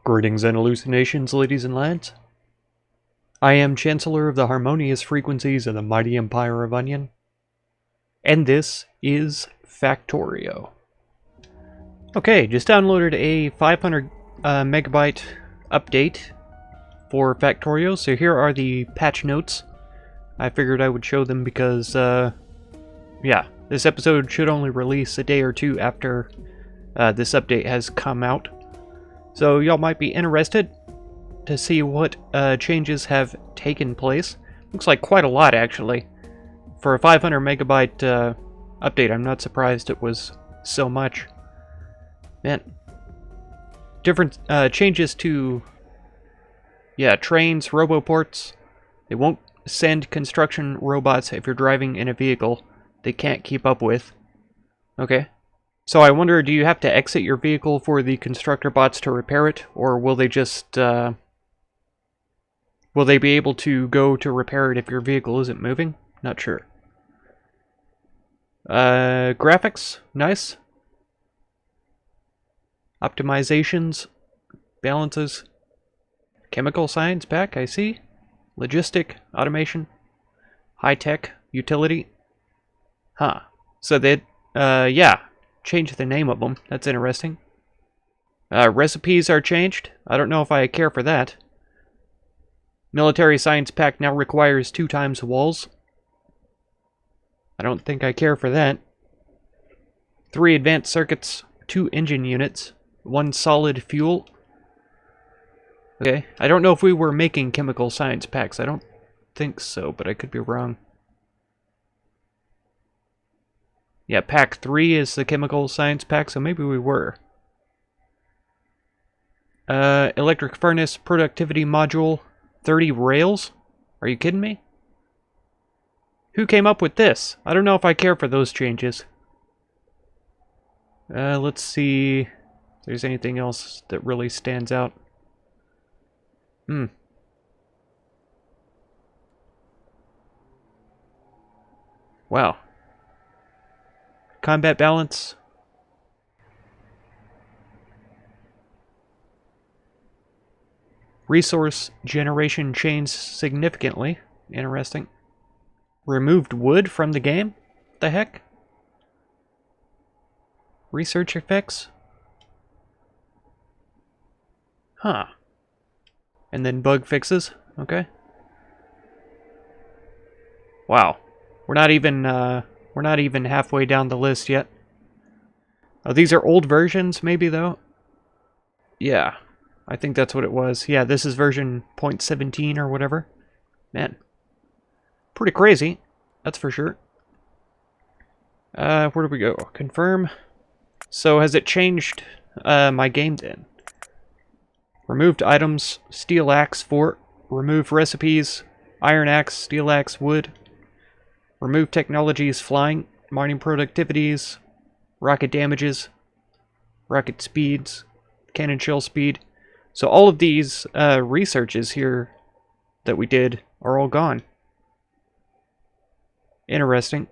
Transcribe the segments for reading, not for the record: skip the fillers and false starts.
Greetings and hallucinations, ladies and lads. I am Chancellor of the harmonious frequencies of the mighty empire of Onion, and this is Factorio. Okay, just downloaded a 500 megabyte update for Factorio, so here are the patch notes. I figured I would show them because, yeah, this episode should only release a day or two after this update has come out. So y'all might be interested to see what changes have taken place. Looks like quite a lot, actually. For a 500 megabyte update, I'm not surprised it was so much. Man. Different changes to, yeah, trains, roboports. They won't send construction robots if you're driving in a vehicle they can't keep up with. Okay. So I wonder, do you have to exit your vehicle for the constructor bots to repair it, or will they just, will they be able to go to repair it if your vehicle isn't moving? Not sure. Graphics, nice. Optimizations, balances. Chemical science pack, I see. Logistic, automation. High-tech, utility. Huh. So they, yeah. Change the name of them. That's interesting. Recipes are changed. I don't know if I care for that. Military Science Pack now requires 2 times walls. I don't think I care for that. 3 advanced circuits, 2 engine units, 1 solid fuel. Okay, I don't know if we were making chemical science packs. I don't think so, but I could be wrong. Yeah, pack 3 is the chemical science pack, so maybe we were. Electric furnace productivity module, 30 rails? Are you kidding me? Who came up with this? I don't know if I care for those changes. Let's see if there's anything else that really stands out. Wow. Combat balance. Resource generation changed significantly. Interesting. Removed wood from the game? What the heck? Research effects? Huh. And then bug fixes. Okay. Wow. We're not even halfway down the list yet. Oh, these are old versions, maybe, though? Yeah, I think that's what it was. Yeah, this is version 0.17 or whatever. Man. Pretty crazy, that's for sure. Where do we go? Confirm. So, has it changed my game then? Removed items, steel axe, fort. Removed recipes, iron axe, steel axe, wood. Remove technologies, flying, mining productivities, rocket damages, rocket speeds, cannon shell speed. So all of these researches here that we did are all gone. Interesting.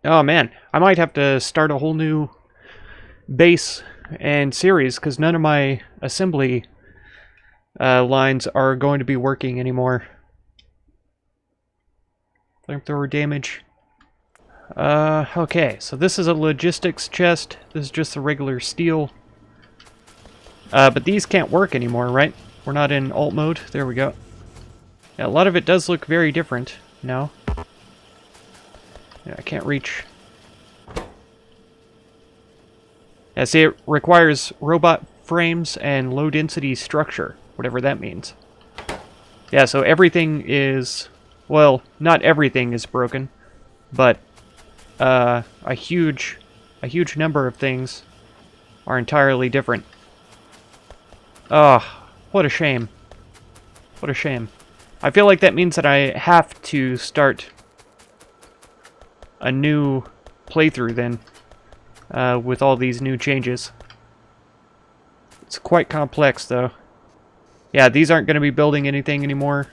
Oh man, I might have to start a whole new base and series because none of my assembly lines are going to be working anymore. Flamethrower damage. Okay, so this is a logistics chest. This is just the regular steel. But these can't work anymore, right? We're not in alt mode. There we go. Yeah, a lot of it does look very different now. Yeah, I can't reach. Yeah, see, it requires robot frames and low density structure, whatever that means. Yeah, so everything is... Well, not everything is broken, but a huge number of things are entirely different. Oh, what a shame. What a shame. I feel like that means that I have to start a new playthrough then, with all these new changes. It's quite complex, though. Yeah, these aren't going to be building anything anymore.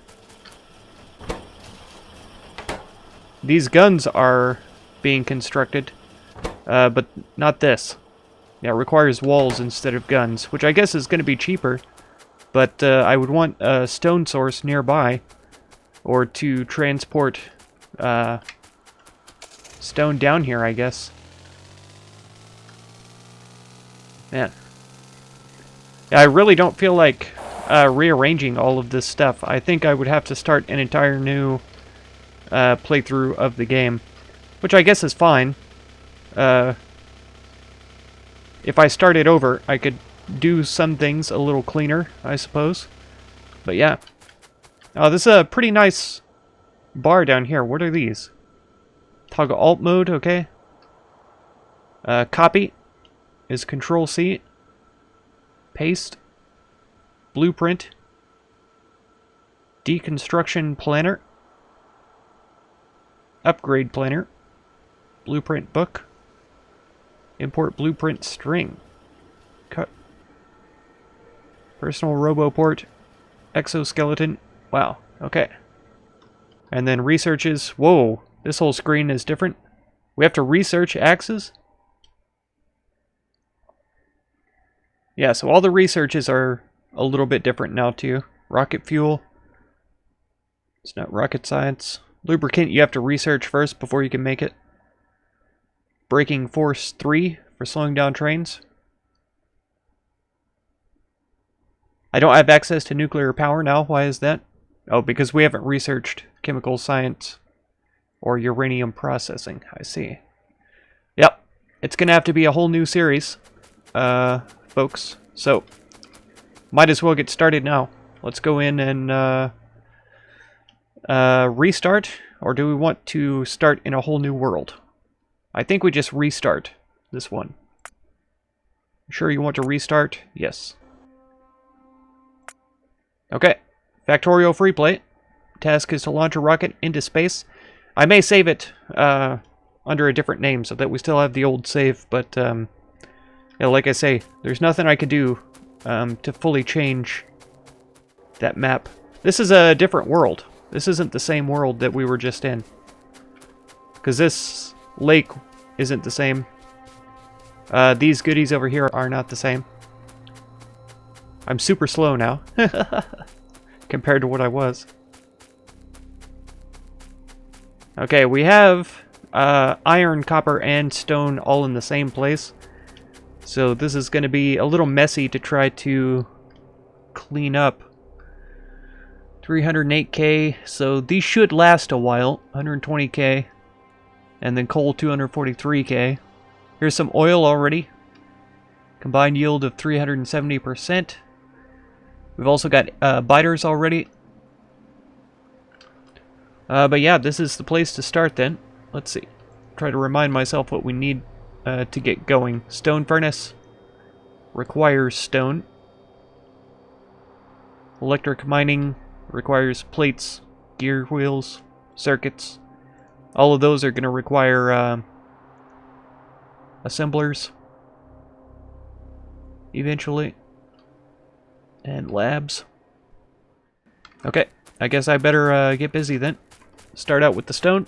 These guns are being constructed, but not this. Yeah, it requires walls instead of guns, which I guess is going to be cheaper. But I would want a stone source nearby, or to transport stone down here, I guess. Man. Yeah, I really don't feel like rearranging all of this stuff. I think I would have to start an entire new playthrough of the game, which I guess is fine. If I started over, I could do some things a little cleaner, I suppose. But yeah. Oh, this is a pretty nice bar down here. What are these? Toggle alt mode, okay. Copy is Control C. Paste. Blueprint. Deconstruction planner. Upgrade planner. Blueprint book. Import blueprint string. Cut. Personal roboport. Exoskeleton. Wow, okay. And then researches. Whoa, this whole screen is different. We have to research axes? Yeah, so all the researches are a little bit different now too. Rocket fuel. It's not rocket science. Lubricant you have to research first before you can make it. Braking force 3 for slowing down trains. I don't have access to nuclear power now. Why is that? Oh, because we haven't researched chemical science or uranium processing. I see. Yep. It's going to have to be a whole new series, folks. So, might as well get started now. Let's go in and restart. Or do we want to start in a whole new world? I think we just restart this one. Sure you want to restart? Yes. Okay. Factorio free play. Task is to launch a rocket into space. I may save it under a different name so that we still have the old save, but yeah, like I say, there's nothing I can do to fully change that map. This is a different world. This isn't the same world that we were just in. Because this lake isn't the same. These goodies over here are not the same. I'm super slow now. Compared to what I was. Okay, we have iron, copper, and stone all in the same place. So this is going to be a little messy to try to clean up. 308k, so these should last a while. 120k. And then coal, 243k. Here's some oil already. Combined yield of 370%. We've also got biters already. But yeah, this is the place to start then. Let's see. Try to remind myself what we need to get going. Stone furnace. Requires stone. Electric mining requires plates, gear wheels, circuits. All of those are going to require assemblers. Eventually. And labs. Okay, I guess I better get busy then. Start out with the stone.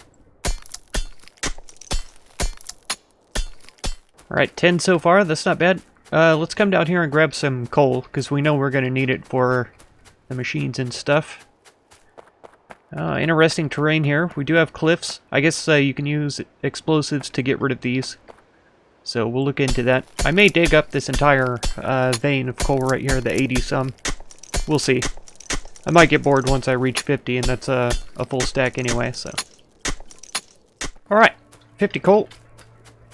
Alright, 10 so far, that's not bad. Let's come down here and grab some coal, because we know we're going to need it for the machines and stuff. Interesting terrain here. We do have cliffs. I guess you can use explosives to get rid of these. So we'll look into that. I may dig up this entire vein of coal right here, the 80-some. We'll see. I might get bored once I reach 50, and that's a full stack anyway, so. Alright, 50 coal.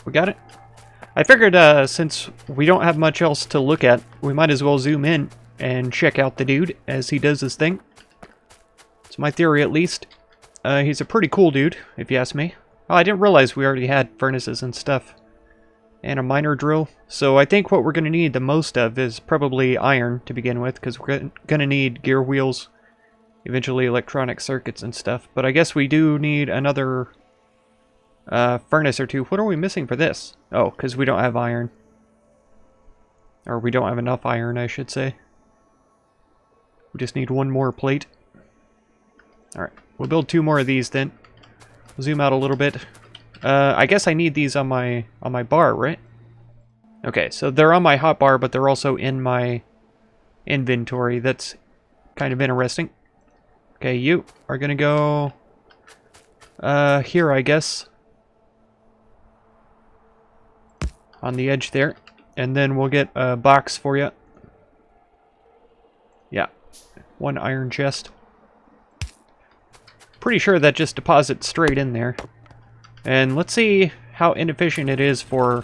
We got it. I figured since we don't have much else to look at, we might as well zoom in and check out the dude as he does his thing. It's my theory, at least. He's a pretty cool dude, if you ask me. Oh, I didn't realize we already had furnaces and stuff. And a miner drill. So I think what we're going to need the most of is probably iron to begin with, because we're going to need gear wheels, eventually electronic circuits and stuff. But I guess we do need another furnace or two. What are we missing for this? Oh, because we don't have iron. Or we don't have enough iron, I should say. We just need one more plate. Alright, we'll build 2 more of these then. Zoom out a little bit. I guess I need these on my bar, right? Okay, so they're on my hotbar, but they're also in my inventory. That's kind of interesting. Okay, you are gonna go here, I guess. On the edge there. And then we'll get a box for you. Yeah, 1 iron chest. Pretty sure that just deposits straight in there. And let's see how inefficient it is for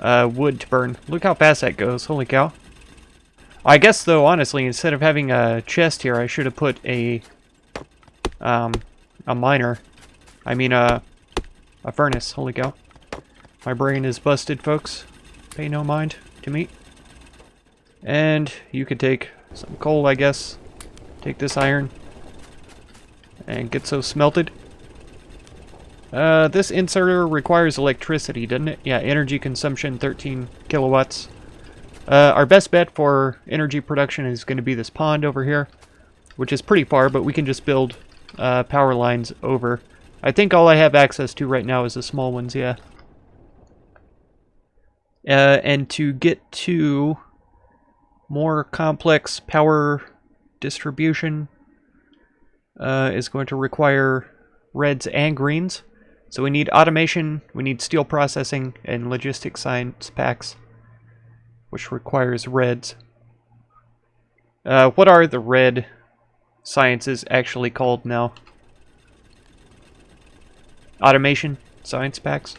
wood to burn. Look how fast that goes. Holy cow. I guess, though, honestly, instead of having a chest here, I should have put a miner. I mean, a furnace. Holy cow. My brain is busted, folks. Pay no mind to me. And you could take some coal, I guess. Take this iron. And get so smelted. This inserter requires electricity, doesn't it? Yeah, energy consumption, 13 kilowatts. Our best bet for energy production is going to be this pond over here, which is pretty far, but we can just build power lines over. I think all I have access to right now is the small ones, yeah. And to get to more complex power distribution is going to require reds and greens. So we need automation, we need steel processing, and logistics science packs, which requires reds. What are the red sciences actually called now? Automation science packs?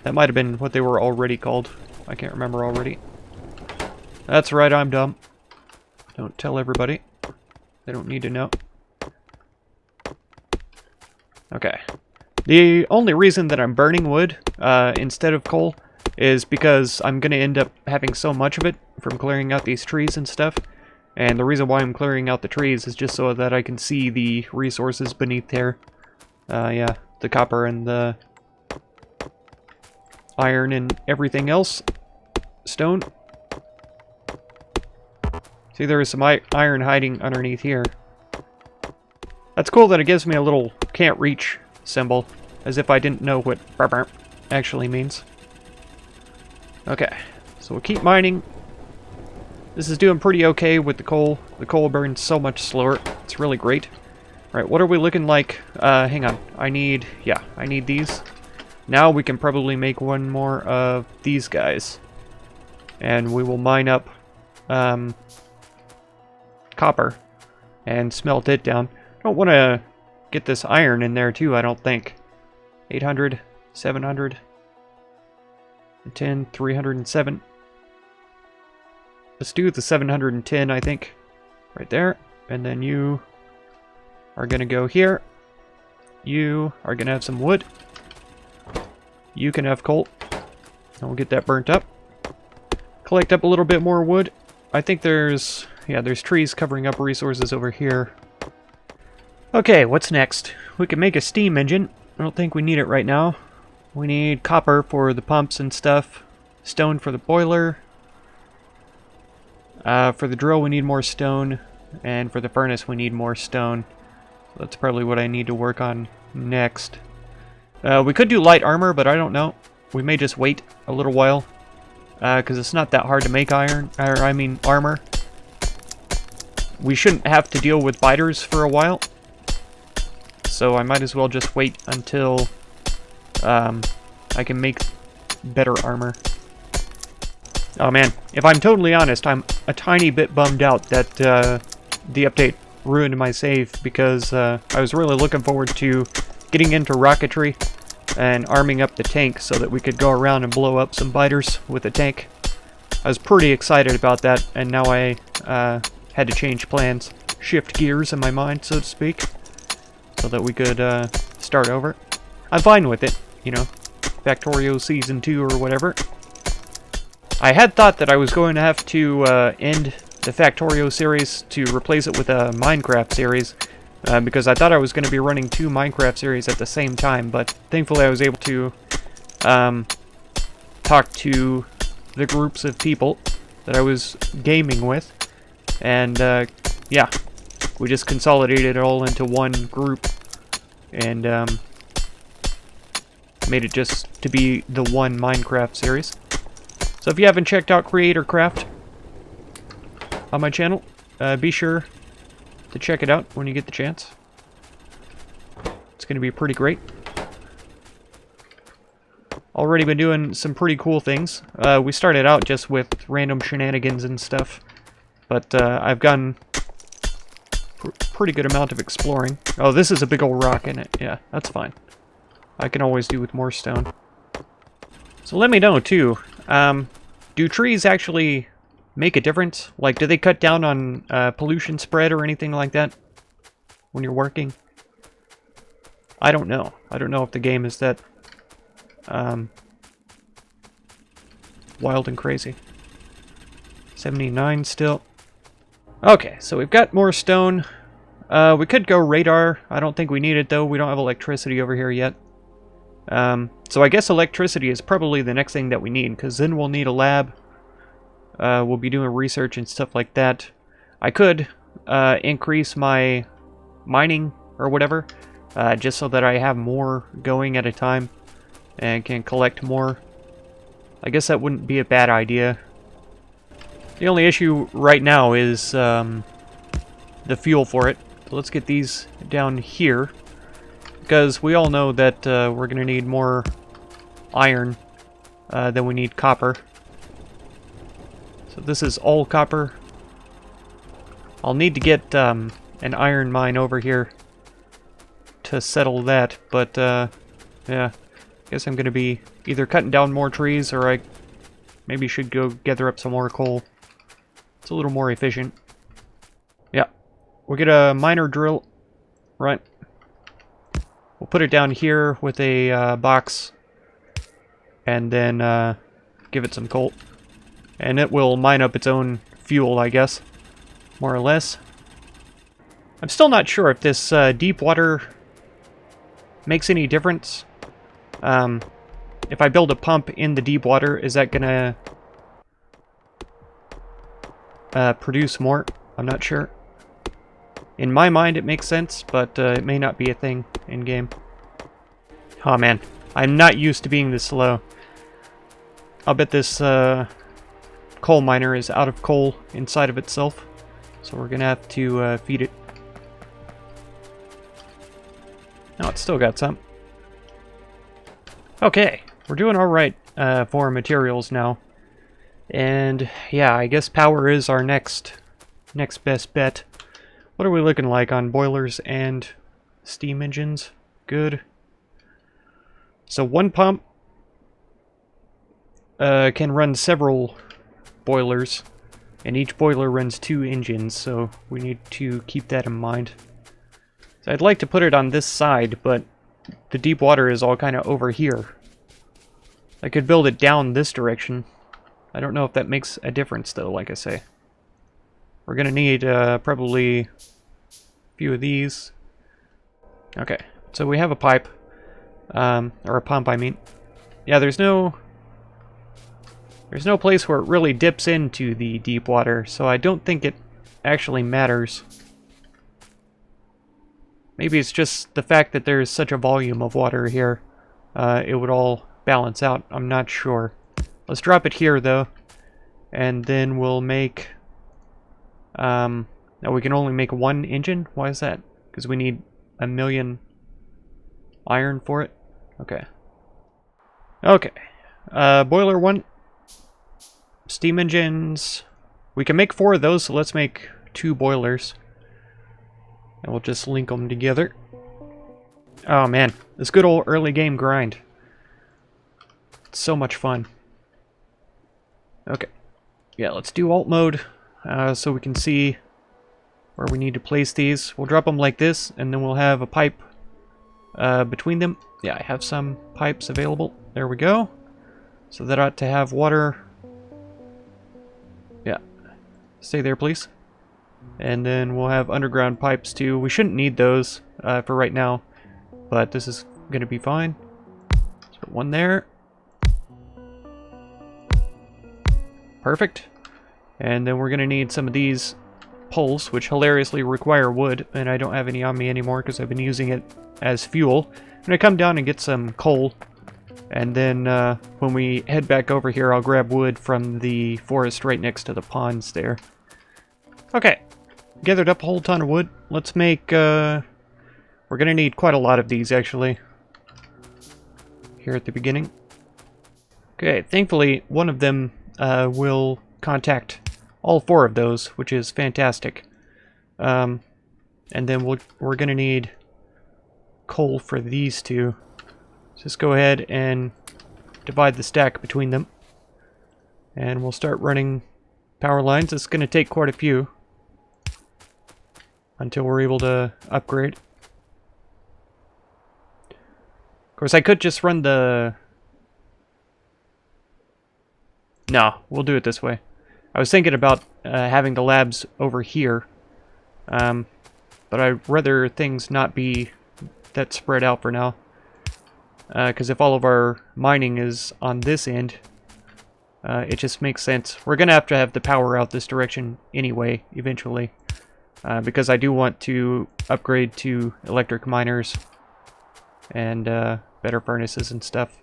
That might have been what they were already called. I can't remember already. That's right, I'm dumb. Don't tell everybody. They don't need to know. Okay. The only reason that I'm burning wood instead of coal is because I'm going to end up having so much of it from clearing out these trees and stuff. And the reason why I'm clearing out the trees is just so that I can see the resources beneath there. Yeah, the copper and the iron and everything else. Stone. See, there is some iron hiding underneath here. That's cool that it gives me a little can't reach symbol, as if I didn't know what burp actually means. Okay, so we'll keep mining. This is doing pretty okay with the coal. The coal burns so much slower. It's really great. Alright, what are we looking like? Hang on. I need these. Now we can probably make one more of these guys. And we will mine up copper and smelt it down. Don't want to get this iron in there too, I don't think. 800, 700, 10, 307. Let's do the 710, I think. Right there. And then you are going to go here. You are going to have some wood. You can have coal. And we'll get that burnt up. Collect up a little bit more wood. I think there's trees covering up resources over here. Okay, what's next? We can make a steam engine. I don't think we need it right now. We need copper for the pumps and stuff. Stone for the boiler. For the drill we need more stone. And for the furnace we need more stone. So that's probably what I need to work on next. We could do light armor, but I don't know. We may just wait a little while. Because it's not that hard to make armor. We shouldn't have to deal with biters for a while. So I might as well just wait until I can make better armor. Oh man, if I'm totally honest, I'm a tiny bit bummed out that the update ruined my save, because I was really looking forward to getting into rocketry and arming up the tank so that we could go around and blow up some biters with the tank. I was pretty excited about that, and now I had to change plans, shift gears in my mind, so to speak, so that we could start over. I'm fine with it, you know, Factorio Season 2 or whatever. I had thought that I was going to have to end the Factorio series to replace it with a Minecraft series, because I thought I was going to be running 2 Minecraft series at the same time, but thankfully I was able to talk to the groups of people that I was gaming with, and yeah, we just consolidated it all into one group, and made it just to be the one Minecraft series. So if you haven't checked out Creator Craft on my channel, be sure to check it out when you get the chance. It's going to be pretty great. Already been doing some pretty cool things. We started out just with random shenanigans and stuff, but I've gotten pretty good amount of exploring. Oh, this is a big old rock in it. Yeah, that's fine. I can always do with more stone. So let me know, too. Do trees actually make a difference? Like, do they cut down on pollution spread or anything like that when you're working? I don't know. I don't know if the game is that wild and crazy. 79 still. Okay, so we've got more stone. We could go radar. I don't think we need it, though. We don't have electricity over here yet. So I guess electricity is probably the next thing that we need, because then we'll need a lab. We'll be doing research and stuff like that. I could increase my mining or whatever, just so that I have more going at a time and can collect more. I guess that wouldn't be a bad idea. The only issue right now is the fuel for it. So let's get these down here, because we all know that we're going to need more iron than we need copper. So this is all copper. I'll need to get an iron mine over here to settle that, but yeah, guess I'm going to be either cutting down more trees, or I maybe should go gather up some more coal. It's a little more efficient. Yeah, we'll get a miner drill, right? We'll put it down here with a box, and then give it some coal. And it will mine up its own fuel, I guess, more or less. I'm still not sure if this deep water makes any difference. If I build a pump in the deep water, is that gonna produce more? I'm not sure. In my mind, it makes sense, but it may not be a thing in-game. Oh man, I'm not used to being this slow. I'll bet this coal miner is out of coal inside of itself, so we're gonna have to feed it. Oh, it's still got some. Okay, we're doing alright for materials now. And yeah, I guess power is our next best bet. What are we looking like on boilers and steam engines? Good. So one pump can run several boilers, and each boiler runs 2 engines, so we need to keep that in mind. So I'd like to put it on this side, but the deep water is all kind of over here. I could build it down this direction. I don't know if that makes a difference, though, like I say. We're gonna need probably a few of these. Okay, so we have a pipe. Or a pump, I mean. Yeah, there's no place where it really dips into the deep water, so I don't think it actually matters. Maybe it's just the fact that there's such a volume of water here. It would all balance out. I'm not sure. Let's drop it here, though. And then we'll make... now we can only make 1 engine? Why is that? Because we need 1 million iron for it? Okay. Okay. Boiler 1. Steam engines. We can make 4 of those, so let's make 2 boilers. And we'll just link them together. Oh man, this good old early game grind. It's so much fun. Okay. Yeah, let's do alt mode so we can see where we need to place these. We'll drop them like this, and then we'll have a pipe between them. Yeah, I have some pipes available. There we go. So that ought to have water. Yeah. Stay there, please. And then we'll have underground pipes too. We shouldn't need those for right now, but this is going to be fine. Let's put 1 there. Perfect. And then we're going to need some of these poles, which hilariously require wood, and I don't have any on me anymore because I've been using it as fuel. I'm going to come down and get some coal And then when we head back over here, I'll grab wood from the forest right next to the ponds there. Okay, gathered up a whole ton of wood. Let's make, we're gonna need quite a lot of these actually, here at the beginning. Okay, thankfully one of them will contact all 4 of those, which is fantastic. And then we're gonna need coal for these 2. Just go ahead and divide the stack between them. And we'll start running power lines. It's going to take quite a few until we're able to upgrade. Of course, I could just run the... No, we'll do it this way. I was thinking about having the labs over here. But I'd rather things not be that spread out for now. Because if all of our mining is on this end, it just makes sense. We're going to have the power out this direction anyway, eventually. Because I do want to upgrade to electric miners and better furnaces and stuff.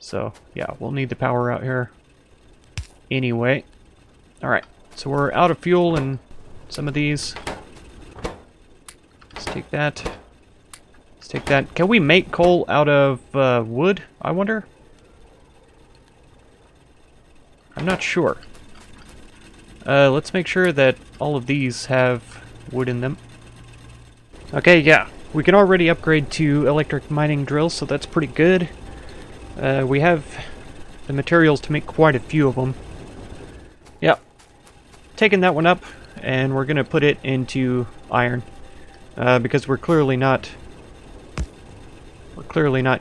So, yeah, we'll need the power out here anyway. Alright, so we're out of fuel in some of these. Let's take that. Let's take that. Can we make coal out of wood, I wonder? I'm not sure. Let's make sure that all of these have wood in them. Okay, yeah. We can already upgrade to electric mining drills, so that's pretty good. We have the materials to make quite a few of them. Yep. Taking that one up, and we're going to put it into iron. Because we're clearly not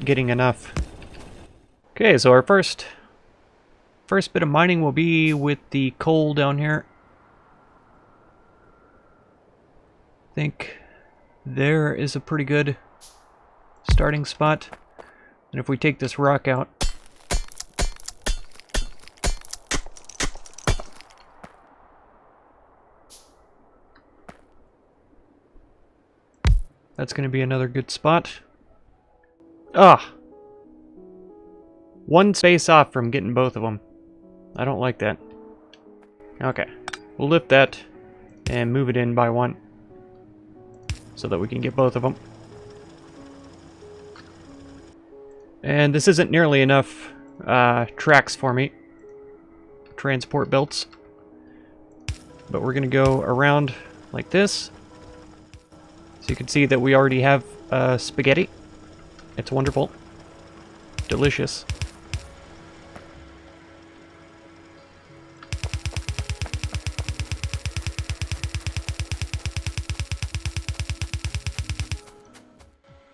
getting enough. Okay, so our first bit of mining will be with the coal down here. I think there is a pretty good starting spot. And if we take this rock out, that's going to be another good spot. Ah! One space off from getting both of them. I don't like that. Okay. We'll lift that and move it in by 1 so that we can get both of them. And this isn't nearly enough tracks for me. Transport belts. But we're going to go around like this. So you can see that we already have spaghetti. It's wonderful. Delicious.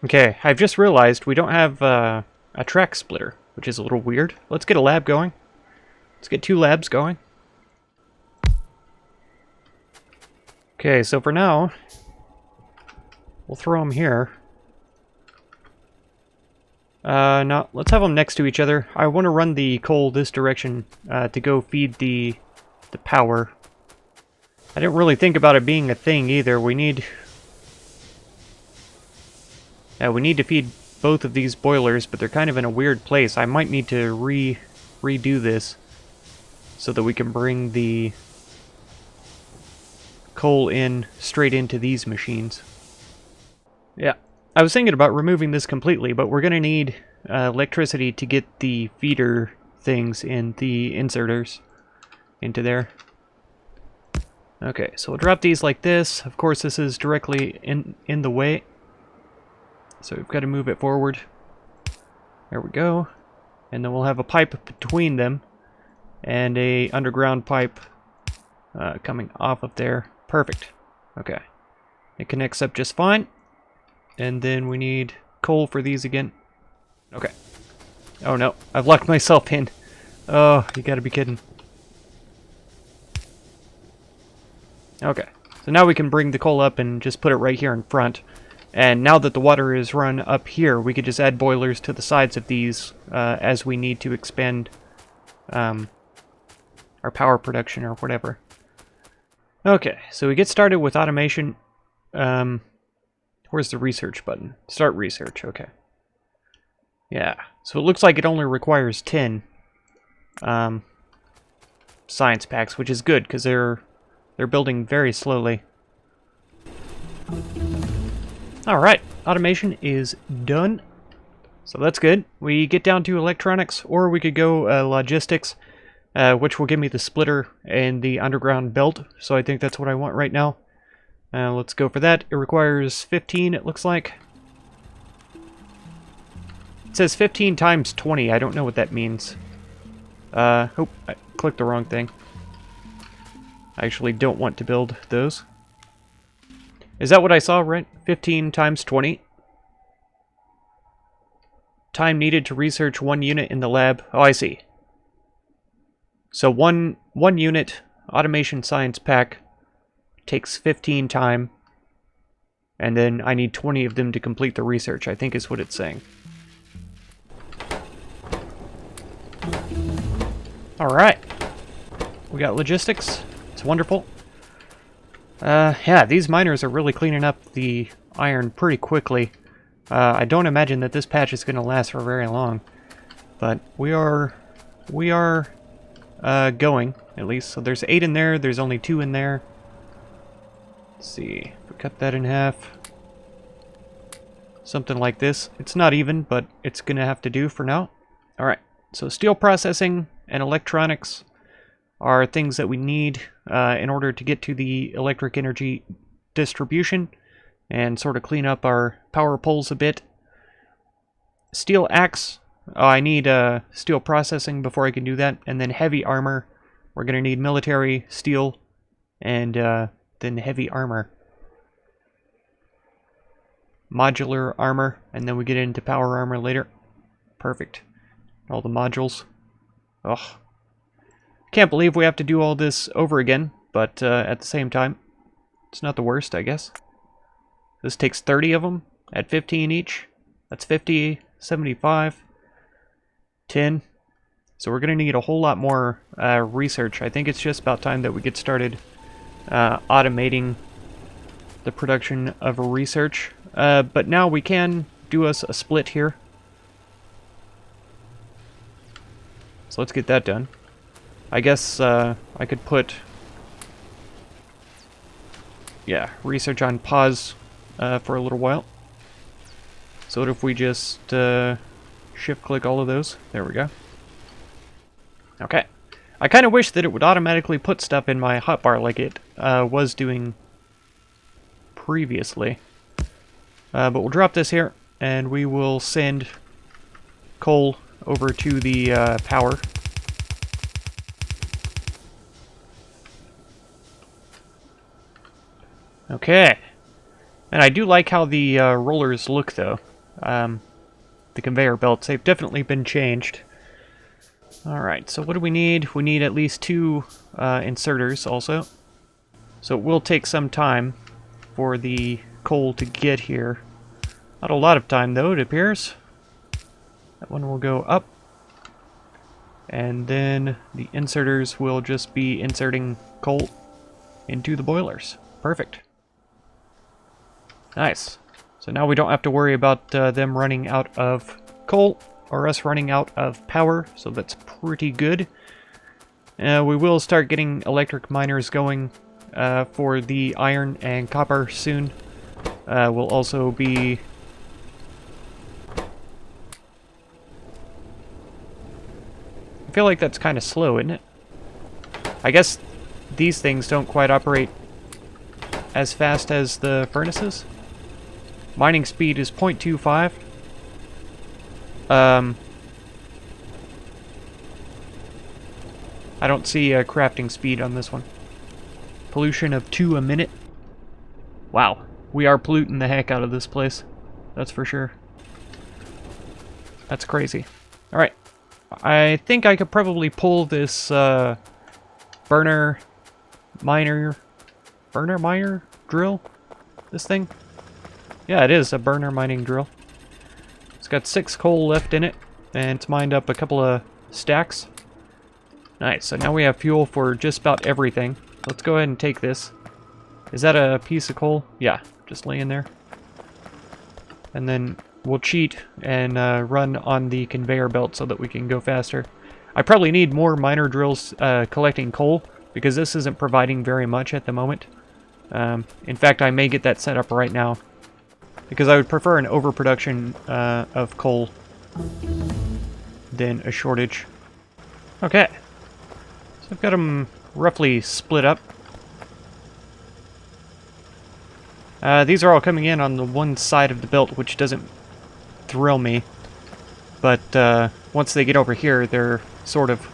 Okay, I've just realized we don't have a track splitter, which is a little weird. Let's get a lab going. Let's get 2 labs going. Okay, so for now, we'll throw them here. No, let's have them next to each other. I want to run the coal this direction to go feed the power. I didn't really think about it being a thing either. We need to feed both of these boilers, but they're kind of in a weird place. I might need to redo this so that we can bring the coal in straight into these machines. Yeah. I was thinking about removing this completely, but we're going to need electricity to get the feeder things in the inserters into there. Okay, so we'll drop these like this. Of course, this is directly in the way, so we've got to move it forward. There we go. And then we'll have a pipe between them and a underground pipe coming off of there. Perfect. Okay. It connects up just fine. And then we need coal for these again. Okay. Oh no, I've locked myself in. Oh, you gotta be kidding. Okay, so now we can bring the coal up and just put it right here in front. And now that the water is run up here, we could just add boilers to the sides of these as we need to expand our power production or whatever. Okay, so we get started with automation. Where's the research button? Start research, okay. Yeah, so it looks like it only requires 10 science packs, which is good because they're building very slowly. Alright, automation is done. So that's good. We get down to electronics, or we could go logistics, which will give me the splitter and the underground belt. So I think that's what I want right now. Let's go for that. It requires 15, it looks like. It says 15 times 20. I don't know what that means. Oh, I clicked the wrong thing. I actually don't want to build those. Is that what I saw, right? 15 times 20. Time needed to research 1 unit in the lab. Oh, I see. So one unit automation science pack takes 15 time, and then I need 20 of them to complete the research, I think is what it's saying. Alright. We got logistics. It's wonderful. Yeah, these miners are really cleaning up the iron pretty quickly. I don't imagine that this patch is going to last for very long, but we are going, at least. So there's 8 in there, there's only 2 in there. Let's see, if we cut that in half. Something like this. It's not even, but it's going to have to do for now. Alright, so steel processing and electronics are things that we need in order to get to the electric energy distribution and sort of clean up our power poles a bit. Steel axe. Oh, I need steel processing before I can do that. And then heavy armor. We're going to need military, steel, and then heavy armor. Modular armor, and then we get into power armor later. Perfect. All the modules. Ugh. Can't believe we have to do all this over again, but at the same time, it's not the worst, I guess. This takes 30 of them at 15 each. That's 50, 75, 10. So we're going to need a whole lot more research. I think it's just about time that we get started automating the production of research. But now we can do us a split here. So let's get that done. I guess I could put, yeah, research on pause for a little while. So what if we just shift click all of those? There we go. Okay. I kind of wish that it would automatically put stuff in my hotbar like it was doing previously. But we'll drop this here, and we will send coal over to the power. Okay. And I do like how the rollers look, though. The conveyor belts, they've definitely been changed. Alright, so what do we need? We need at least 2 inserters also. So it will take some time for the coal to get here. Not a lot of time, though, it appears. That one will go up. And then the inserters will just be inserting coal into the boilers. Perfect. Nice. So now we don't have to worry about them running out of coal or us running out of power, so that's pretty good. We will start getting electric miners going for the iron and copper soon. We'll also be... I feel like that's kind of slow, isn't it? I guess these things don't quite operate as fast as the furnaces. Mining speed is 0.25. I don't see a crafting speed on this one. Pollution of 2 a minute. Wow, we are polluting the heck out of this place. That's for sure. That's crazy. Alright. I think I could probably pull this burner miner drill? This thing? Yeah, it is a burner mining drill. It's got 6 coal left in it, and it's mined up a couple of stacks. Nice, so now we have fuel for just about everything. Let's go ahead and take this. Is that a piece of coal? Yeah, just laying there. And then we'll cheat and run on the conveyor belt so that we can go faster. I probably need more miner drills collecting coal, because this isn't providing very much at the moment. In fact, I may get that set up right now, because I would prefer an overproduction of coal than a shortage. Okay, so I've got them roughly split up. These are all coming in on the one side of the belt, which doesn't thrill me. But once they get over here, they're sort of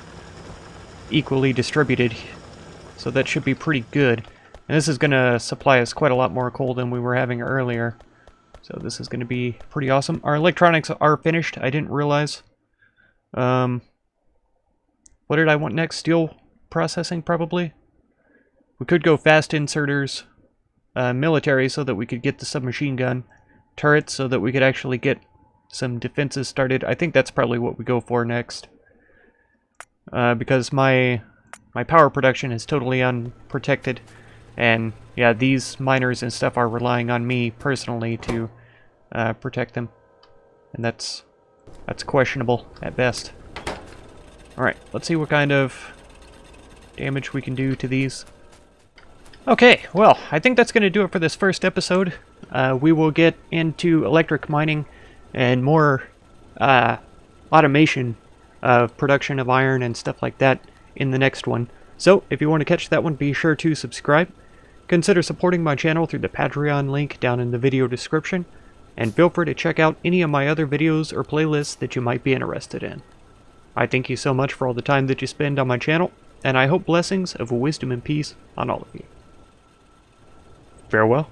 equally distributed. So that should be pretty good. And this is going to supply us quite a lot more coal than we were having earlier. So this is going to be pretty awesome. Our electronics are finished. I didn't realize. What did I want next? Steel processing, probably? We could go fast inserters. Military, so that we could get the submachine gun. Turrets, so that we could actually get some defenses started. I think that's probably what we go for next. Because my power production is totally unprotected. And yeah, these miners and stuff are relying on me personally to protect them. And that's questionable at best. Alright, let's see what kind of damage we can do to these. Okay, well, I think that's going to do it for this first episode. We will get into electric mining and more automation of production of iron and stuff like that in the next one. So, if you want to catch that one, be sure to subscribe. Consider supporting my channel through the Patreon link down in the video description. And feel free to check out any of my other videos or playlists that you might be interested in. I thank you so much for all the time that you spend on my channel, and I hope blessings of wisdom and peace on all of you. Farewell.